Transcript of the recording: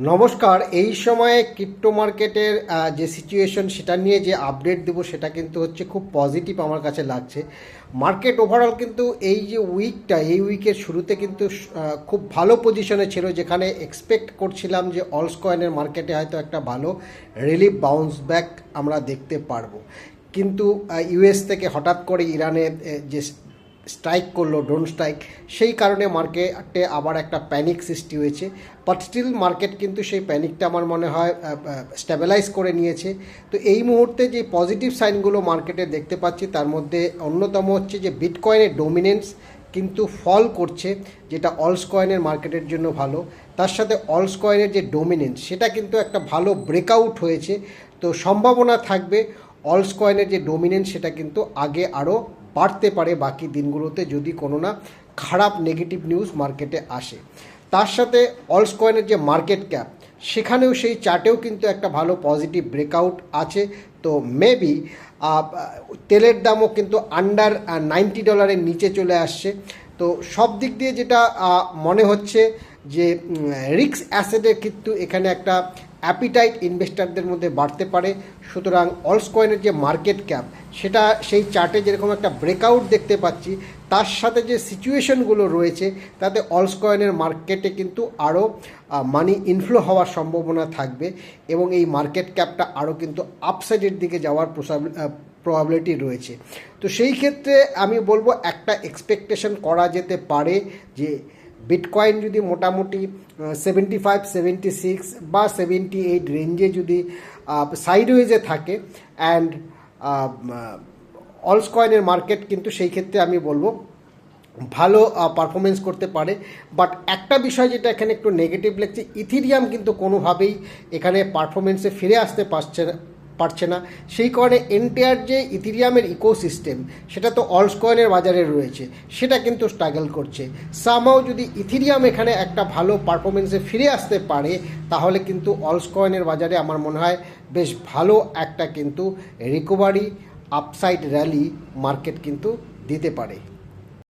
নমস্কার। এই সময়ে ক্রিপ্টো মার্কেটের যে সিচুয়েশন সেটা নিয়ে যে আপডেট দেবো সেটা কিন্তু হচ্ছে খুব পজিটিভ আমার কাছে লাগছে। মার্কেট ওভারঅল কিন্তু এই যে এই উইকের শুরুতে কিন্তু খুব ভালো পজিশনে ছিল, যেখানে এক্সপেক্ট করছিলাম যে অলস কয়েনের মার্কেটে হয়তো একটা ভালো রিলিফ বাউন্স ব্যাক আমরা দেখতে পারবো। কিন্তু ইউএস থেকে হঠাৎ করে ইরানের যে স্ট্রাইক করলো, ড্রোন স্ট্রাইক, সেই কারণে মার্কেটে আবার একটা প্যানিক সৃষ্টি হয়েছে। বাট স্টিল মার্কেট কিন্তু সেই প্যানিকটা আমার মনে হয় স্টেবিলাইজ করে নিয়েছে। তো এই মুহূর্তে যে পজিটিভ সাইনগুলো মার্কেটে দেখতে পাচ্ছি তার মধ্যে অন্যতম হচ্ছে যে বিটকয়েনের ডোমিনেন্স কিন্তু ফল করছে, যেটা অলস কয়েনের মার্কেটের জন্য ভালো। তার সাথে অলস কয়েনের যে ডোমিনেন্স সেটা কিন্তু একটা ভালো ব্রেকআউট হয়েছে। তো সম্ভাবনা থাকবে অলস কয়েনের যে ডোমিনেন্স সেটা কিন্তু আগে আরও বাড়তে পারে বাকি দিনগুলোতে, যদি কোনো না খারাপ নেগেটিভ নিউজ মার্কেটে আসে। তার সাথে অলস কয়েনের যে মার্কেট ক্যাপ সেখানেও সেই চার্টেও কিন্তু একটা ভালো পজিটিভ ব্রেকআউট আছে। তো মেবি তেলের দামও কিন্তু আন্ডার $90 নিচে চলে আসছে। তো সব দিক দিয়ে যেটা মনে হচ্ছে যে রিস্ক অ্যাসেটের কিন্তু এখানে একটা অ্যাপিটাইট ইনভেস্টারদের মধ্যে বাড়তে পারে। সুতরাং অলস কয়েনের যে মার্কেট ক্যাপ সেটা সেই চার্টে যেরকম একটা ব্রেকআউট দেখতে পাচ্ছি, তার সাথে যে সিচুয়েশনগুলো রয়েছে তাতে অলস কয়েনের মার্কেটে কিন্তু আরও মানি ইনফ্লো হওয়ার সম্ভাবনা থাকবে এবং এই মার্কেট ক্যাপটা আরও কিন্তু আপসাইডের দিকে যাওয়ার প্রবাবিলিটি রয়েছে। তো সেই ক্ষেত্রে আমি বলবো একটা এক্সপেকটেশন করা যেতে পারে যে বিটকয়েন যদি মোটামুটি 75, 76 বা 78 রেঞ্জে যদি সাইডওয়েজে থাকে, অ্যান্ড অলস কয়েনের মার্কেট কিন্তু সেই ক্ষেত্রে আমি বলবো ভালো পারফরমেন্স করতে পারে। বাট একটা বিষয় যেটা এখানে একটু নেগেটিভ লাগছে, ইথিরিয়াম কিন্তু কোনোভাবেই এখানে পারফরমেন্সে ফিরে আসতে পারছে না। সেই কারণে এন্টায়ার যে ইথিরিয়ামের ইকোসিস্টেম সেটা তো অলস কয়েনের বাজারে রয়েছে, সেটা কিন্তু স্ট্রাগল করছে। সামহাও যদি ইথিরিয়াম এখানে একটা ভালো পারফরমেন্সে ফিরে আসতে পারে তাহলে কিন্তু অলস কয়েনের বাজারে আমার মনে হয় বেশ ভালো একটা কিন্তু রিকভারি আপসাইড র্যালি মার্কেট কিন্তু দিতে পারে।